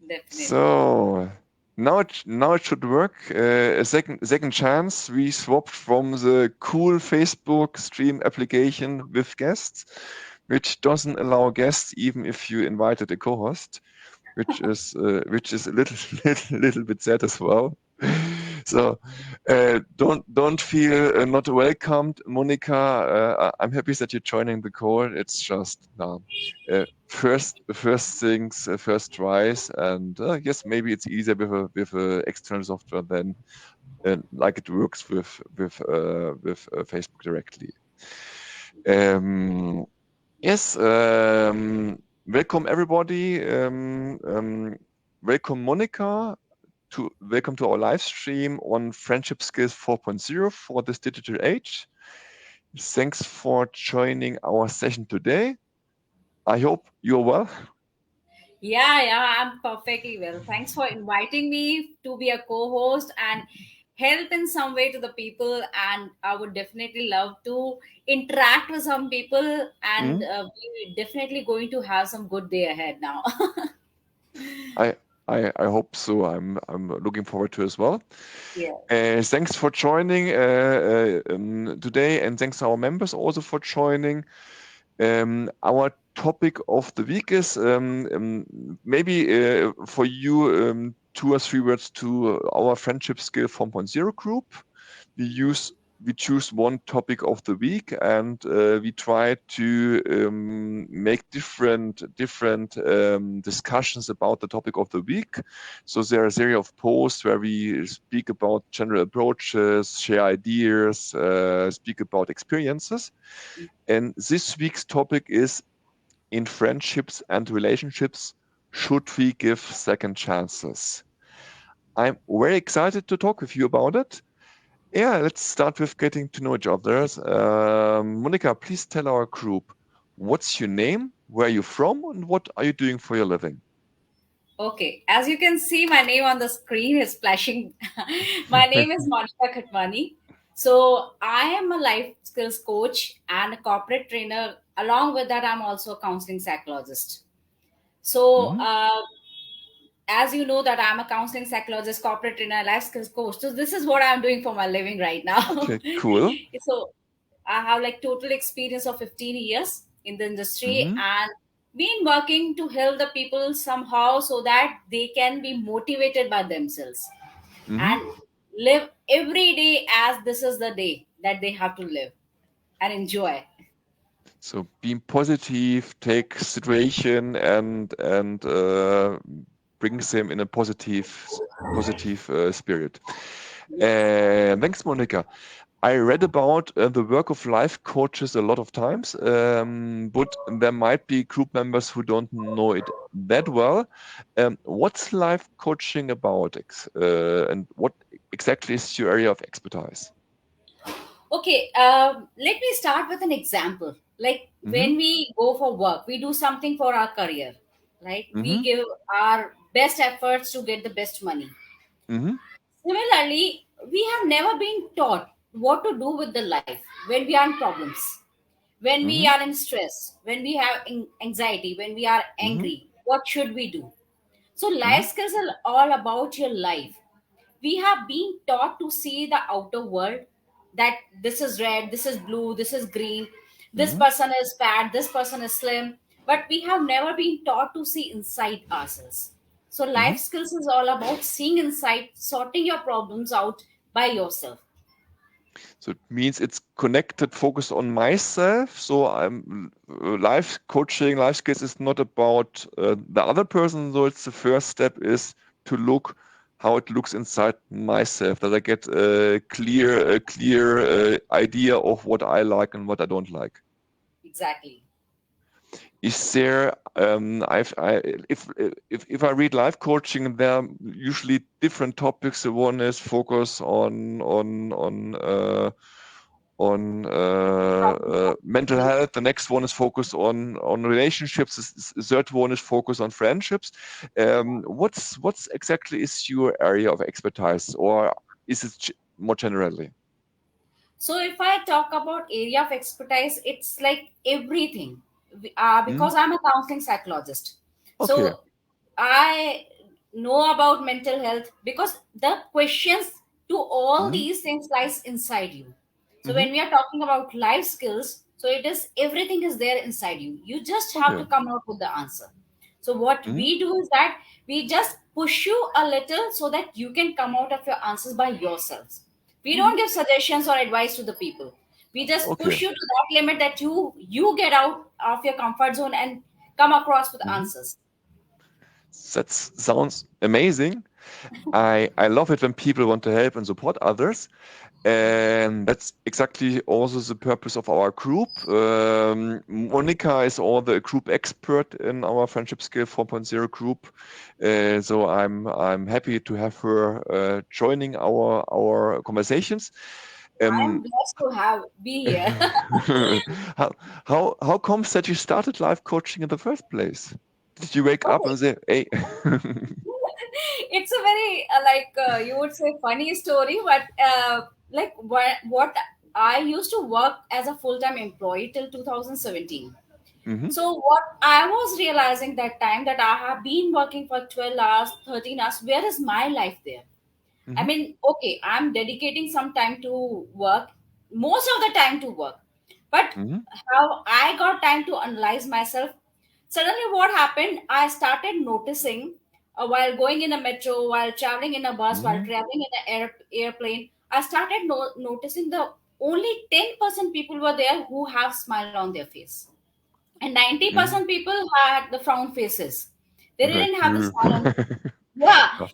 Definitely. So now it should work. A second chance. We swapped from the cool Facebook stream application with guests, which doesn't allow guests even if you invited a co-host, which is a little little bit sad as well. So don't feel not welcomed, Monica. I'm happy that you're joining the call. It's just first things first tries, and yes, maybe it's easier with a external software than like it works with Facebook directly. Um, yes, welcome everybody. Welcome Monica. Welcome to our live stream on Friendship Skills 4.0 for this digital age. Thanks for joining our session today. I hope you're well. Yeah, I'm perfectly well. Thanks for inviting me to be a co-host and help in some way to the people. And I would definitely love to interact with some people, and Mm, we're definitely going to have some good day ahead now. I, I hope so. I'm looking forward to as well. Yeah. Thanks for joining today, and thanks to our members also for joining. Our topic of the week is maybe for you 2 or 3 words to our Friendship Skill 4.0 group. We use we choose one topic of the week, and we try to make different discussions about the topic of the week. So there are a series of posts where we speak about general approaches, share ideas, speak about experiences. And this week's topic is: in friendships and relationships, should we give second chances? I'm very excited to talk with you about it. Yeah, let's start with getting to know each other. Monica, please tell our group, what's your name, where are you from, and what are you doing for your living? Okay. As you can see, my name on the screen is flashing. My name is Monika Khatwani. So I am a life skills coach and a corporate trainer. Along with that, I'm also a counseling psychologist. So, Mhm. as you know, that I'm a counseling psychologist, corporate trainer, life skills coach. So this is what I'm doing for my living right now. Okay, cool. So I have like total experience of 15 years in the industry Hmm. and been working to help the people somehow so that they can be motivated by themselves Hmm. and live every day as this is the day that they have to live and enjoy. So being positive, take situation and brings them in a positive spirit. Thanks, Monica. I read about the work of life coaches a lot of times, but there might be group members who don't know it that well. What's life coaching about, and what exactly is your area of expertise? Okay, let me start with an example. Like Mm-hmm. when we go for work, we do something for our career, right? We Mm-hmm. give our best efforts to get the best money. Mm-hmm. Similarly, we have never been taught what to do with the life when we are in problems, when we Mm-hmm. are in stress, when we have anxiety, when we are Mm-hmm. angry. What should we do? So, Mm-hmm. life skills are all about your life. We have been taught to see the outer world, that this is red, this is blue, this is green, this Mm-hmm. person is fat, this person is slim, but we have never been taught to see inside ourselves. So Mm-hmm. life skills is all about seeing inside, sorting your problems out by yourself. So it means it's connected, focused on myself. So I'm life coaching, life skills is not about the other person. So it's the first step is to look how it looks inside myself. That I get a clear idea of what I like and what I don't like. Exactly. Is there if I read life coaching, there are usually different topics. The one is focus Problem mental solving. health. The next one is focused on relationships. The third one is focused on friendships. What's exactly is your area of expertise, or is it more generally? So if I talk about area of expertise, it's like everything. Mm? Because I'm a counseling psychologist, Okay. so I know about mental health, because the questions to all Mhm. these things lies inside you. So Mhm. when we are talking about life skills, so it is everything is there inside you. You just have Okay. to come out with the answer. So what Mhm. we do is that we just push you a little so that you can come out of your answers by yourselves. We Mhm. don't give suggestions or advice to the people. We just Okay. push you to that limit that you get out of your comfort zone and come across with Mhm. answers. That sounds amazing. I love it when people want to help and support others. And that's exactly also the purpose of our group. Monika is all the group expert in our Friendship Skill 4.0 group. So I'm happy to have her joining our conversations. I Um, am blessed to have be here. how how comes that you started life coaching in the first place? Did you wake up Okay. and say, "Hey"? It's a very you would say funny story, but what I used to work as a full-time employee till 2017. Mhm. So what I was realizing that time, that I have been working for 12 hours, 13 hours, where is my life there? I Mhm. mean, okay, I'm dedicating some time to work, most of the time to work. But Mhm. how I got time to analyze myself, suddenly what happened, I started noticing while going in a metro, while traveling in a bus, while Mhm. traveling in an airplane, I started noticing the only 10% people were there who have smile on their face. And Mhm. 90% people had the frown faces. They Okay. didn't have the smile on. Yeah,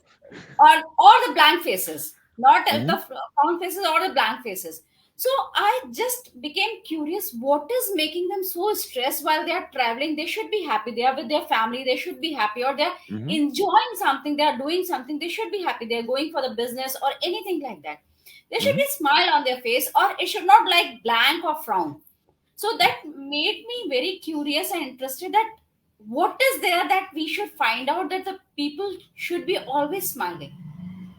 or the blank faces, not the Mhm. front faces or the blank faces. So I just became curious, what is making them so stressed while they are traveling? They should be happy, they are with their family, they should be happy, or they're Mhm. enjoying something, they are doing something, they should be happy, they're going for the business or anything like that. There should Mhm. be a smile on their face, or it should not like blank or frown. So that made me very curious and interested, that what is there that we should find out, that the people should be always smiling.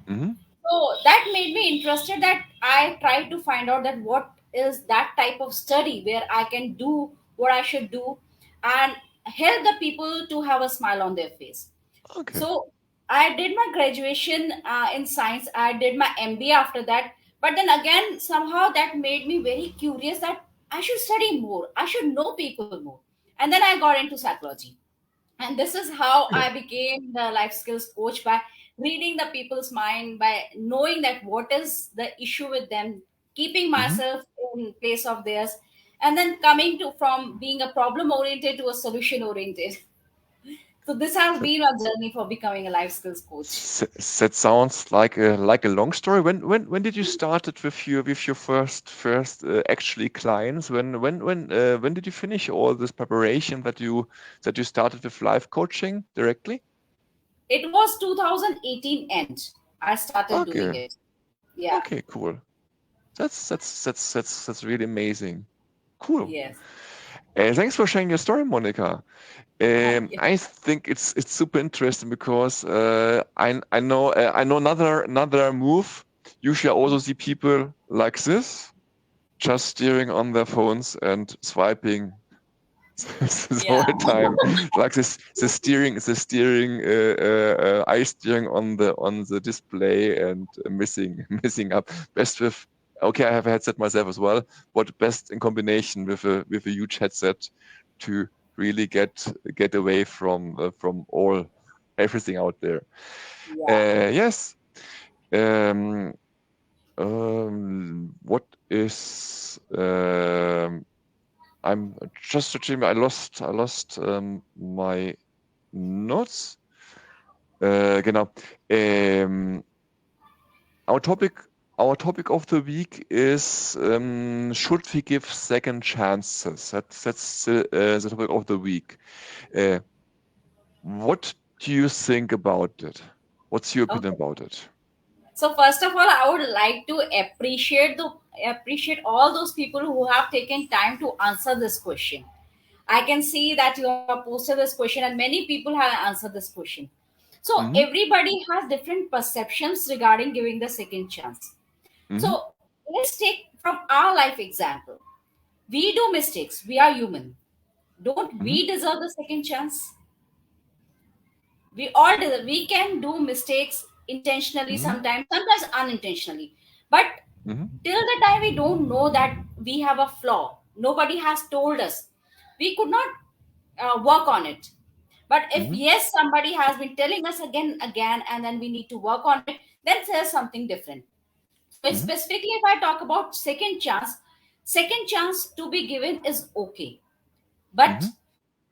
Mhm. So that made me interested, that I tried to find out that what is that type of study where I can do what I should do and help the people to have a smile on their face. Okay. So I did my graduation in science. I did my MBA after that. But then again, somehow that made me very curious, that I should study more. I should know people more. And then I got into psychology. And this is how Okay. I became the life skills coach, by reading the people's mind, by knowing that what is the issue with them, keeping Mhm. myself in place of theirs, and then coming to from being a problem oriented to a solution oriented. So this has That, been a journey for becoming a life skills coach. that sounds like a long story. When did you start it with your first actually clients? When did you finish all this preparation that you started with life coaching directly? It was 2018 end. I started doing Okay. it. Yeah. Okay. Cool. That's really amazing. Cool. Yes. Thanks for sharing your story, Monica. Thank you. I think it's super interesting because I know another move. Usually, I also see people like this, just steering on their phones and swiping the Yeah. whole time, like eye steering on the display and missing missing up. Best with okay, I have a headset myself as well, but best in combination with a huge headset to really get away from all everything out there. Yeah. Yes. Um, what is I'm just searching. I lost my Notes. Genau. Our topic our topic of the week is should we give second chances? That's the topic of the week. Uh, what do you think about it? What's your opinion Okay. about it? So first of all, I would like to appreciate all those people who have taken time to answer this question. I can see that you have posted this question, and many people have answered this question. So Mhm. everybody has different perceptions regarding giving the second chance. Mhm. So let's take from our life example. We do mistakes. We are human. Don't Mhm. we deserve the second chance? We can do mistakes intentionally, Mhm. sometimes unintentionally, but Mhm. till the time we don't know that we have a flaw, nobody has told us, we could not work on it. But if Mhm. yes, somebody has been telling us again and again, and then we need to work on it, then there's something different. So Mhm. specifically, if I talk about second chance to be given is okay, but Mhm.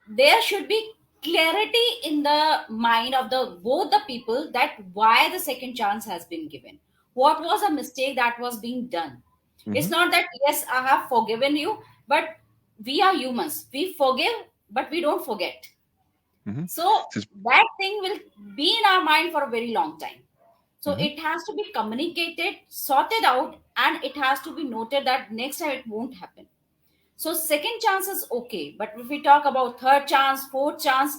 there should be clarity in the mind of the both the people, that why the second chance has been given, what was a mistake that was being done. It's Mhm. not that yes, I have forgiven you, but we are humans, we forgive but we don't forget. Mhm. So So, that thing will be in our mind for a very long time. So mhm. it has to be communicated, sorted out, and it has to be noted that next time it won't happen. So second chance is okay, but if we talk about third chance, fourth chance,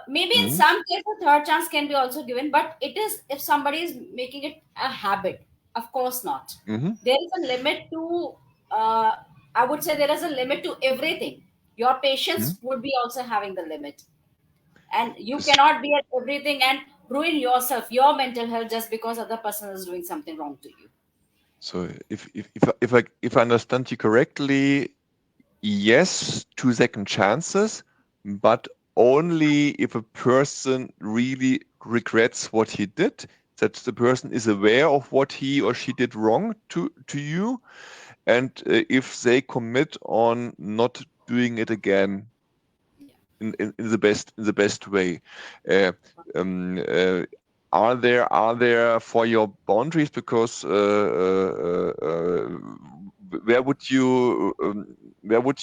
maybe in Mhm. some cases third chance can be also given, but it is if somebody is making it a habit, of course not. Mhm. There is a limit to. Uh, I would say there is a limit to everything. Your Mhm. patience would be also having the limit, and you This- cannot be at everything and ruin yourself, your mental health, just because other person is doing something wrong to you. So if I understand you correctly, yes to second chances, but only if a person really regrets what he did, that the person is aware of what he or she did wrong to you, and if they commit on not doing it again in the best way. Uh, um, uh, are there for your boundaries, because where would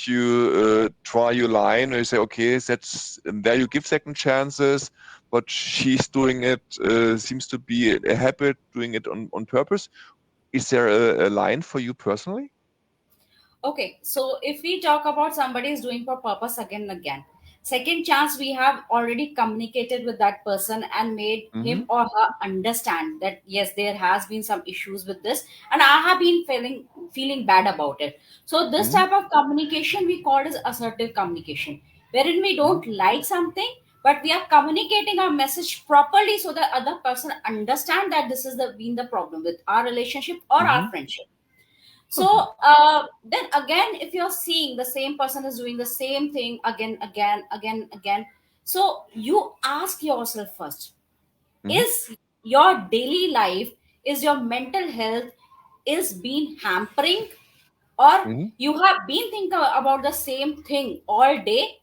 you draw your line, or you say, okay, that's there you give second chances, but she's doing it, seems to be a habit, doing it on purpose. Is there a line for you personally? Okay, so if we talk about somebody is doing for purpose again and again, second chance, we have already communicated with that person and made him Mm-hmm. or her understand that yes, there has been some issues with this, and I have been feeling bad about it. So this Mm-hmm. type of communication we call as assertive communication, wherein we don't like something, but we are communicating our message properly so that other person understand that this is the been the problem with our relationship or our Mm-hmm. friendship. Okay. So then again, if you're seeing the same person is doing the same thing again, again, so you ask yourself first: Mm-hmm. is your daily life, is your mental health is being hampering, or Mm-hmm. you have been thinking about the same thing all day?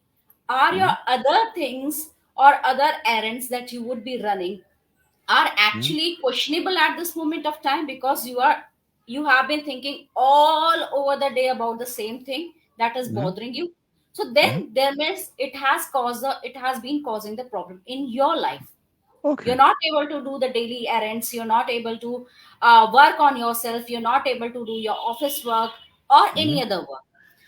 Are your Mm-hmm. other things or other errands that you would be running are Mm-hmm. actually questionable at this moment of time, because you have been thinking all over the day about the same thing that is Mm-hmm. bothering you? So Mm-hmm. then there means it has been causing the problem in your life. You're Okay. not able to do the daily errands, you're not able to work on yourself, you're not able to do your office work or Mm-hmm. any other work.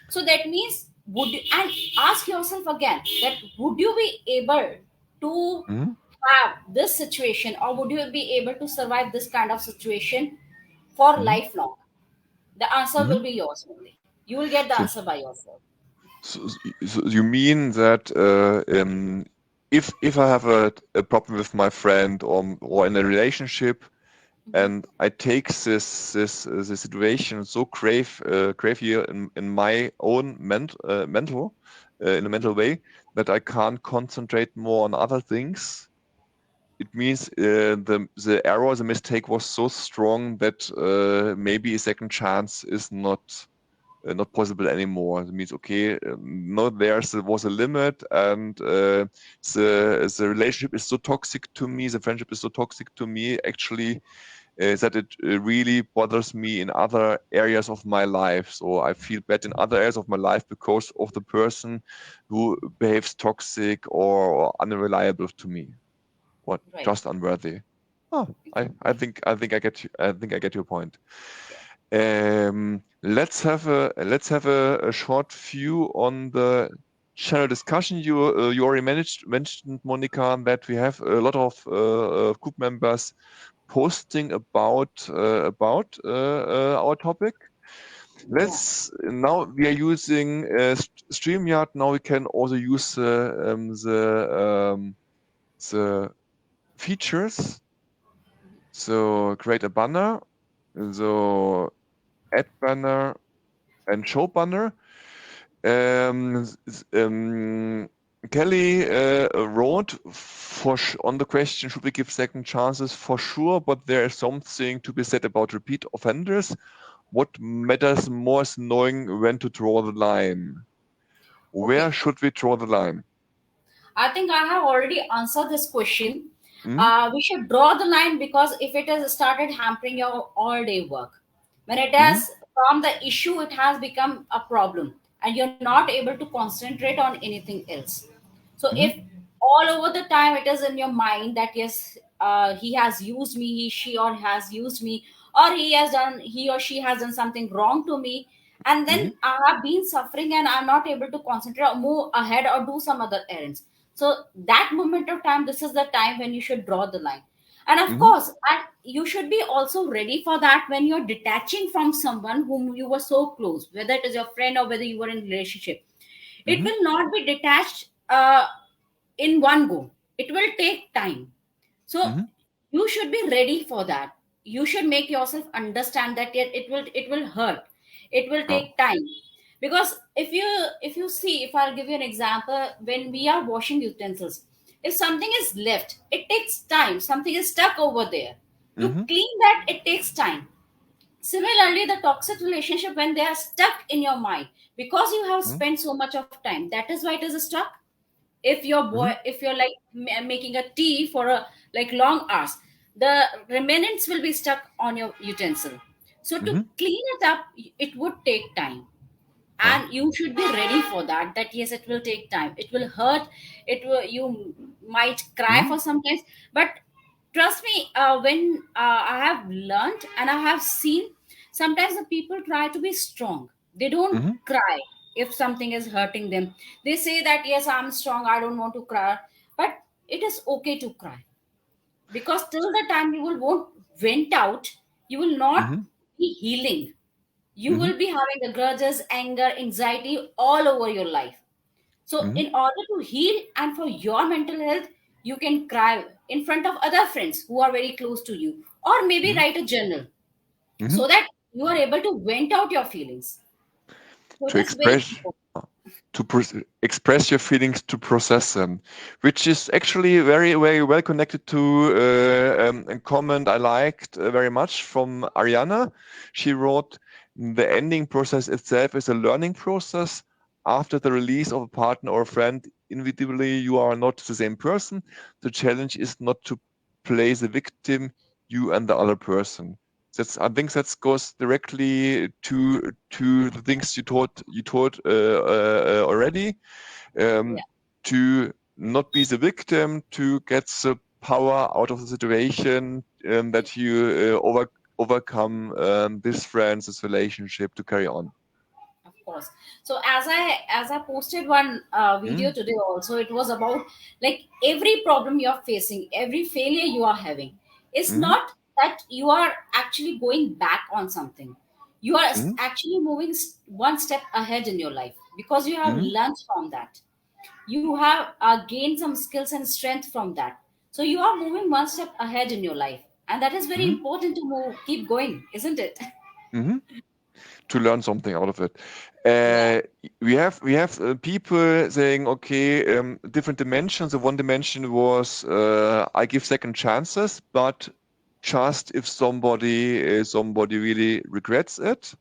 So that means, would you, and ask yourself again, that would you be able to Mm-hmm. have this situation, or would you be able to survive this kind of situation for Mm-hmm. lifelong? The answer Mm-hmm. will be yours only. You will get the So, answer by yourself. so you mean that if I have a problem with my friend, or in a relationship, Mhm. and I take this situation so grave here in my own mental in a mental way, that I can't concentrate more on other things. It means the error, the mistake was so strong that maybe a second chance is not possible anymore. It means, okay, no, there was a limit, and the relationship is so toxic to me, the friendship is so toxic to me, actually, that it really bothers me in other areas of my life. So I feel bad in other areas of my life because of the person who behaves toxic or unreliable to me, or Right. just unworthy. Oh, I think I get your point. Yeah. Let's have a short view on the channel discussion. You already mentioned, Monica, that we have a lot of group members posting about our topic. Yeah. Let's now we are using StreamYard. Now we can also use the features. So create a banner, so add banner and show banner. Um, Kelly wrote on the question, should we give second chances? For sure, but there is something to be said about repeat offenders. What matters more is knowing when to draw the line. Where Okay. should we draw the line? I think I have already answered this question. Mm-hmm. We should draw the line because if it has started hampering your all day work, when it Mm-hmm. has from the issue, it has become a problem and you're not able to concentrate on anything else. So Mm-hmm. if all over the time it is in your mind that yes, he has used me, she or has used me, or he or she has done something wrong to me, and Mm-hmm. then I have been suffering and I'm not able to concentrate or move ahead or do some other errands. So that moment of time, this is the time when you should draw the line. And of Mm-hmm. course, you should be also ready for that when you're detaching from someone whom you were so close, whether it is your friend or whether you were in a relationship. It Mm-hmm. will not be detached in one go. It will take time. So Mm-hmm. you should be ready for that. You should make yourself understand that it will hurt. It will Oh. take time. Because if you see, if I'll give you an example, when we are washing utensils, if something is left, it takes time. Something is stuck over there. To Mm-hmm. clean that, it takes time. Similarly, the toxic relationship, when they are stuck in your mind, because you have Mm-hmm. spent so much of time, that is why it is stuck. If your Mm-hmm. boy, if you're like making a tea for a like long hours, the remnants will be stuck on your utensil. So to Mm-hmm. clean it up, it would take time, Oh. and you should be ready for that. That yes, it will take time, it will hurt, it will, you might cry Mm-hmm. for some times, but trust me, when I have learned and I have seen, sometimes the people try to be strong, they don't Mm-hmm. cry if something is hurting them. They say that yes, I'm strong, I don't want to cry. But it is okay to cry, because till the time you will won't vent out, you will not Mm-hmm. be healing. You Mm-hmm. will be having the grudges, anger, anxiety all over your life. So, Mm-hmm. in order to heal and for your mental health, you can cry in front of other friends who are very close to you, or maybe Mm-hmm. write a journal Mm-hmm. so that you are able to vent out your feelings. So, it To is very express important. express your feelings, to process them, which is actually very, very well connected to a comment I liked very much from Ariana. She wrote, the ending process itself is a learning process. After the release of a partner or a friend, inevitably you are not the same person. The challenge is not to play the victim, you and the other person. I think that goes directly to the things you taught already. Yeah, Um, to not be the victim, to get the power out of the situation, yeah. that you overcome this friends, this relationship to carry on. Of course. So as I posted one video Mm, today also, it was about like every problem you are facing, every failure you are having. It's mm, not that you are actually going back on something. You are mm, actually moving one step ahead in your life because you have mm, learned from that. You have gained some skills and strength from that. So you are moving one step ahead in your life, and that is very mm, important to move, keep going, isn't it? mm. To learn something out of it. Yeah. Uh, we have people saying, okay, different dimensions. The one dimension was I give second chances, but just if somebody really regrets it,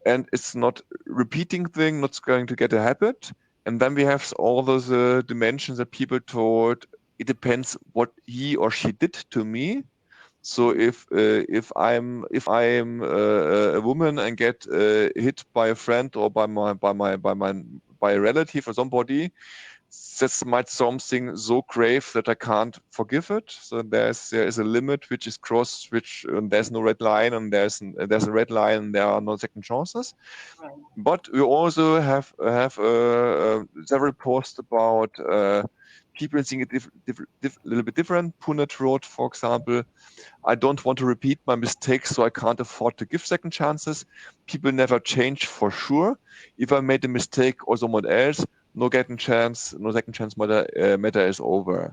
and it's not repeating thing, not going to get a habit. And then we have all those dimensions that people told. It depends what he or she did to me. So if I'm a woman and get hit by a friend or by a relative or somebody, that's might something so grave that I can't forgive it. So there is a limit which is crossed, which there's no red line, and there's a red line, and there are no second chances. Right. But we also have several posts about people seeing it a little bit different. Punet wrote, for example, I don't want to repeat my mistakes, so I can't afford to give second chances. People never change for sure. If I made a mistake or someone else, no second chance matter is over.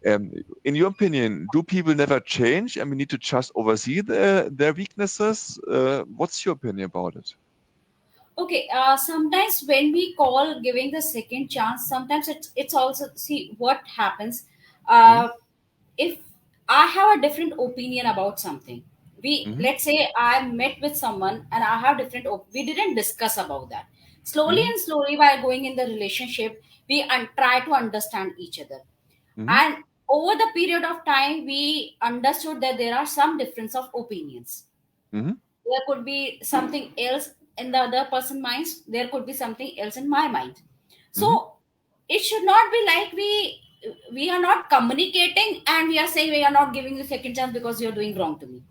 In your opinion, do people never change and we need to just oversee their weaknesses? What's your opinion about it? Okay, sometimes when we call giving the second chance, sometimes it's also, see what happens. Mm-hmm. If I have a different opinion about something, we, Mm-hmm. let's say I met with someone and I have different we didn't discuss about that. Slowly Mm-hmm. and slowly, while going in the relationship, we try to understand each other, Mm-hmm. and over the period of time, we understood that there are some difference of opinions. Mm-hmm. There could be something else in the other person's minds, there could be something else in my mind. So Mm-hmm. it should not be like we are not communicating and we are saying we are not giving you second chance because you're doing wrong to me.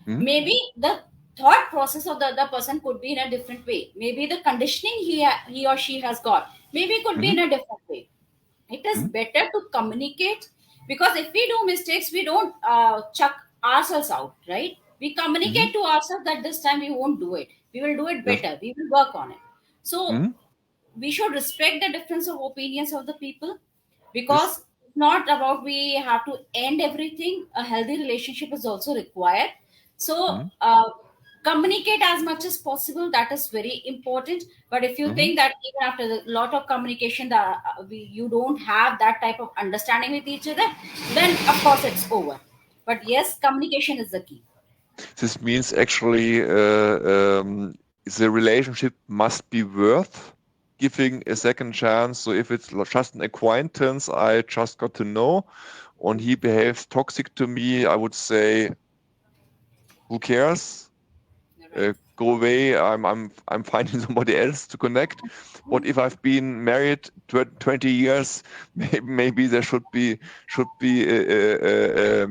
Mm-hmm. Maybe the thought process of the other person could be in a different way. Maybe the conditioning he or she has got maybe could be Mm-hmm. in a different way. It is better to communicate, because if we do mistakes, we don't chuck ourselves out, right? We Mm-hmm. communicate to ourselves that this time we won't do it, we will do it Yes. better, we will work on it. So Mm-hmm. we should respect the difference of opinions of the people, Yes. because it's not about we have to end everything. A healthy relationship is also required. So Mm-hmm. communicate as much as possible, that is very important. But if you Mm-hmm. think that even after a lot of communication that you don't have that type of understanding with each other, then of course it's over. But yes, communication is the key. This means actually the relationship must be worth giving a second chance. So if it's just an acquaintance, I just got to know, and he behaves toxic to me, I would say, who cares? Right. Go away. I'm finding somebody else to connect. But if I've been married 20 years, maybe there should be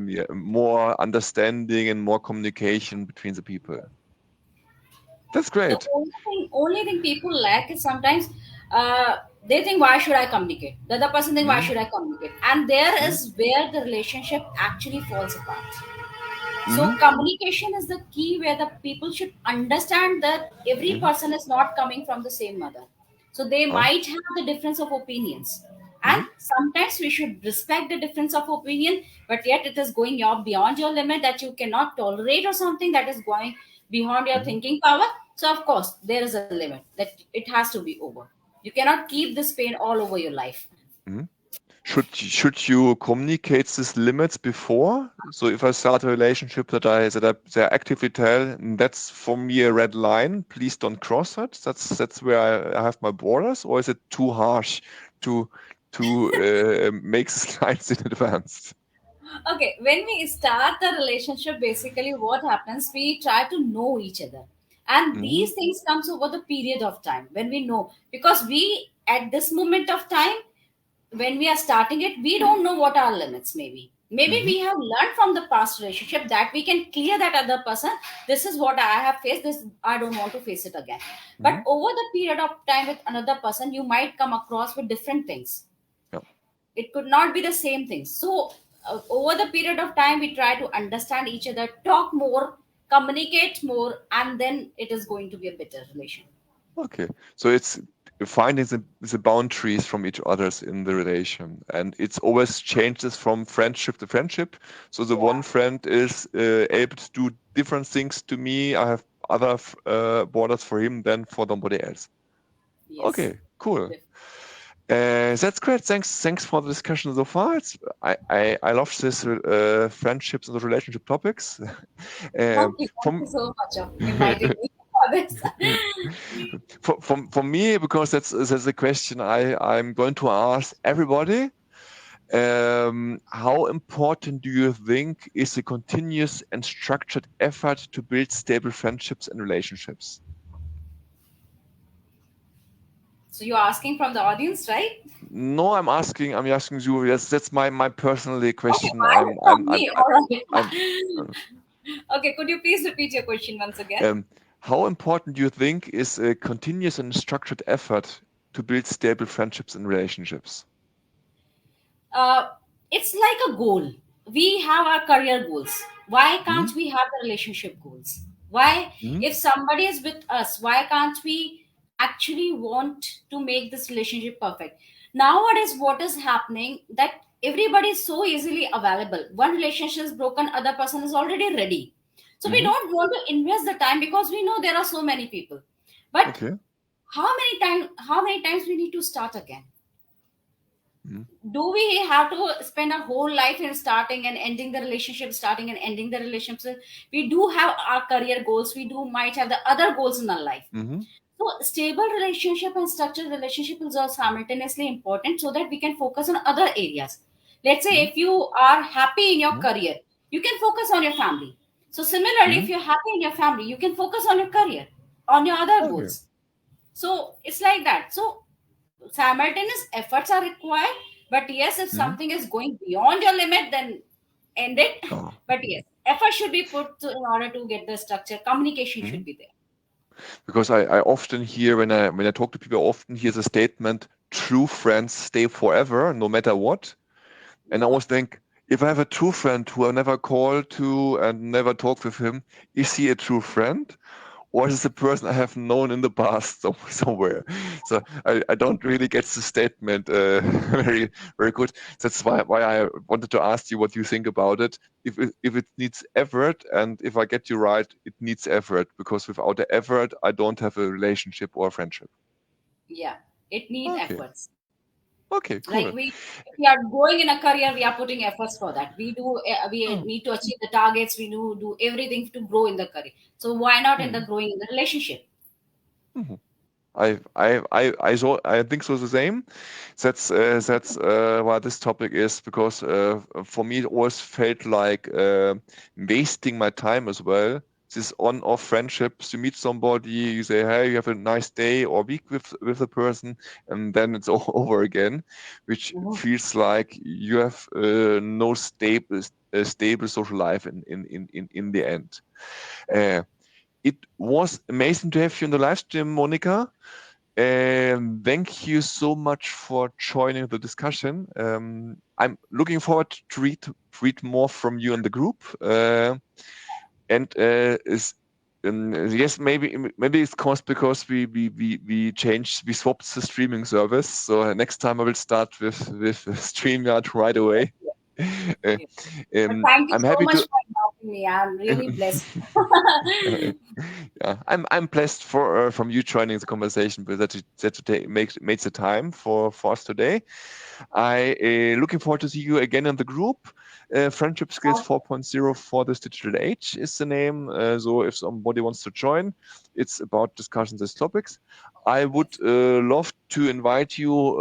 yeah, more understanding and more communication between the people. That's The great. only thing people lack is sometimes they think, why should I communicate? The other person think, why Mm, should I communicate? And there mm, is where the relationship actually falls apart. So mm, communication is the key, where the people should understand that every mm, person is not coming from the same mother. So they oh, might have the difference of opinions. And mm, sometimes we should respect the difference of opinion, but yet it is going beyond your limit, that you cannot tolerate, or something that is going beyond your mm, thinking power. So of course there is a limit that it has to be over. You cannot keep this pain all over your life. mm. Should you communicate these limits before? So if I start a relationship that I actively tell, that's for me a red line. Please don't cross it. That's where I have my borders, or is it too harsh to make these lines in advance? Okay, when we start the relationship, basically what happens, we try to know each other, and Mm-hmm. these things comes over the period of time when we know, because we at this moment of time, when we are starting it, we don't know what our limits. Maybe Mm-hmm. we have learned from the past relationship that we can clear that other person. This is what I have faced, this I don't want to face it again. But Mm-hmm. over the period of time with another person, you might come across with different things. Yeah. It could not be the same thing. So over the period of time, we try to understand each other, talk more, communicate more, and then it is going to be a better relation. Okay. So it's finding the boundaries from each others in the relation. And it's always changes from friendship to friendship. So the Yeah. one friend is able to do different things to me. I have other borders for him than for somebody else. Yes. Okay, cool. That's great. Thanks for the discussion so far. I love this friendships and the relationship topics. Thank you, thank you From so much of inviting me for this. for me, because that's a question I'm going to ask everybody. How important do you think is a continuous and structured effort to build stable friendships and relationships? So you're asking from the audience, right? No, I'm asking you. That's my personal Okay, question. mine is from me. All I'm right. uh, Okay, could you please repeat your question once again? how important do you think is a continuous and structured effort to build stable friendships and relationships? uh, it's like a goal. We have our career goals. Why Hmm. can't we have the relationship goals? Why, Hmm. if somebody is with us, why can't we actually want to make this relationship perfect. Nowadays what is happening, that everybody is so easily available. One relationship is broken, other person is already ready. So we Mm-hmm. don't want to invest the time because we know there are so many people. But Okay. how many times we need to start again? Mm-hmm. Do we have to spend our whole life in starting and ending the relationship, starting and ending the relationship? We do have our career goals, we do might have the other goals in our life. Mm-hmm. So stable relationship and structured relationship is also simultaneously important, so that we can focus on other areas. Let's say if you are happy in your Mm-hmm. career, you can focus on your family. So similarly, Mm-hmm. if you're happy in your family, you can focus on your career, on your other Okay. goals. So it's like that. So simultaneous efforts are required. But yes, if Mm-hmm. something is going beyond your limit, then end it. Oh. But yes, effort should be put in order to get the structure. Communication Mm-hmm. should be there. Because I often hear when I talk to people, I often hear the statement, "True friends stay forever, no matter what." And I Yeah. always think, if I have a true friend who I never call to and never talk with him, is he a true friend? Or is it a person I have known in the past somewhere? So I don't really get the statement very very good. That's why I wanted to ask you what you think about it. If it needs effort, and if I get you right, it needs effort, because without the effort, I don't have a relationship or a friendship. Yeah, it need Okay, efforts. okay, Like cool. if we are going in a career, we are putting efforts for that. We Hmm. need to achieve the targets. We do everything to grow in the career. So why not in the Hmm. growing in the relationship? Hmm. I think so the same. That's why this topic is, because for me it always felt like wasting my time as well. This on-off friendships, you meet somebody, you say, hey, you have a nice day or week with a person, and then it's all over again, which Mhm. feels like you have no stable social life in the end. Uh, it was amazing to have you in the live stream, Monica. Thank you so much for joining the discussion. I'm looking forward to read more from you in the group. And is yes, maybe it's cost because we swapped the streaming service. So next time I will start with StreamYard right away. Uh, Yeah. But thank you I'm so happy much to. for inviting me. I'm really blessed. Yeah, I'm blessed for from you joining the conversation, but that today makes the time for us today. I looking forward to see you again in the group. Friendship Skills 4.0 for this digital age is the name. So if somebody wants to join, it's about discussions as topics. I would Yes. love to invite you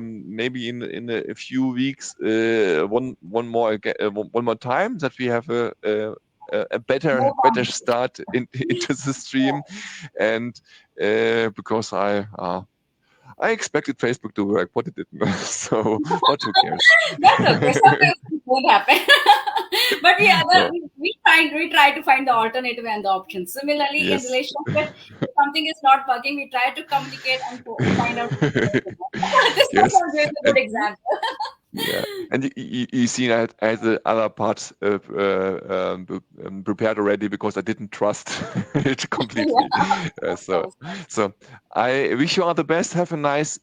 maybe in a few weeks one more time, that we have a No better conversation. start into the stream, and because I expected Facebook to work, but it didn't. So, but who cares? That's okay. Sometimes it won't happen. But So, we try to find the alternative and the options. Similarly, in yes, relationship, if something is not working, we try to communicate and find out. This was yes, a really good and example. yeah, and you see, I had the other parts prepared already, because I didn't trust it completely. Yeah, of So, course. so I wish you all the best. Have a nice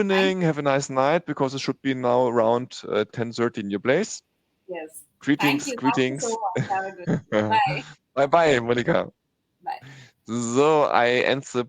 Thank evening. you. Have a nice night, because it should be now around 10:30 in your place. Yes. Thank Greetings, you. Thank you so greetings. much. Have a good day. Bye Bye. bye, Monika. Bye. So I end the